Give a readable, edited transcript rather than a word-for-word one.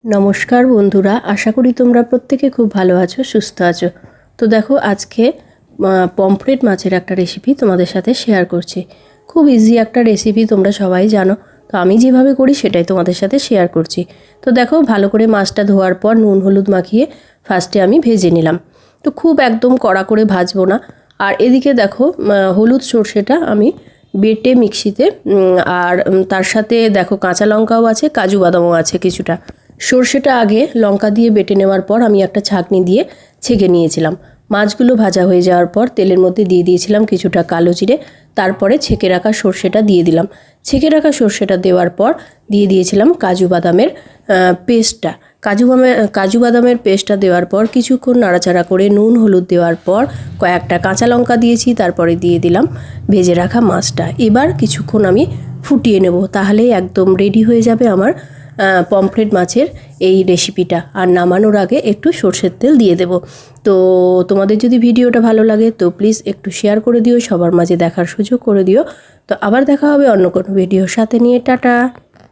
नमस्कार बंधुरा आशा करी तोमरा प्रत्येके खूब भालो आछो सुस्थ आछो। तो देखो आज के पमफ्रेट माछेर एक रेसिपि तोमादेर साथे शेयर करछि। खूब इजी एक रेसिपि तोमरा सबाई जानो, तो आमी जेभावे करी सेटाई तोमादेर साथे शेयर करछि। तो देखो भालो करे माछटा धोयार पर नुन हलुद माखिए फार्स्टे आमी भेजे निलाम। तो खूब एकदम कड़ा करे भाजबो ना। और एदिके देखो हलुद सर्षेटा आमी बेटे मिक्सिते और तार साथे देखो काँचा लंकाओ आछे, काजू बादामও आछे किछुटा। সরষেটা আগে লঙ্কা দিয়ে বেটে নেওয়ার পর আমি একটা ছাঁকনি দিয়ে ছেঁকে নিয়েছিলাম। মাছগুলো ভাজা হয়ে যাওয়ার পর তেলের মধ্যে দিয়ে দিয়েছিলাম কিছুটা কালো জিরে, তারপরে ছেঁকে রাখা সরষেটা দিয়ে দিলাম। ছেঁকে রাখা সরষেটা দেওয়ার পর দিয়ে দিয়েছিলাম কাজু বাদামের পেস্টটা। কাজু বাদামের পেস্টটা দেওয়ার পর কিছুক্ষণ নাড়াচাড়া করে নুন হলুদ দেওয়ার পর কয়েকটা কাঁচা লঙ্কা দিয়েছি, তারপরে দিয়ে দিলাম ভেজে রাখা মাছটা। এবার কিছুক্ষণ আমি ফুটিয়ে নেব, তাহলেই একদম রেডি হয়ে যাবে আমার পমফ্রেট মাছের এই রেসিপিটা। আর নামানোর আগে একটু সরষের তেল দিয়ে দেব। তো তোমাদের যদি ভিডিওটা ভালো লাগে তো প্লিজ একটু শেয়ার করে দিও, সবার মাঝে দেখার সুযোগ করে দিও। তো আবার দেখা হবে অন্য কোনো ভিডিওর সাথে নিয়ে। টাটা।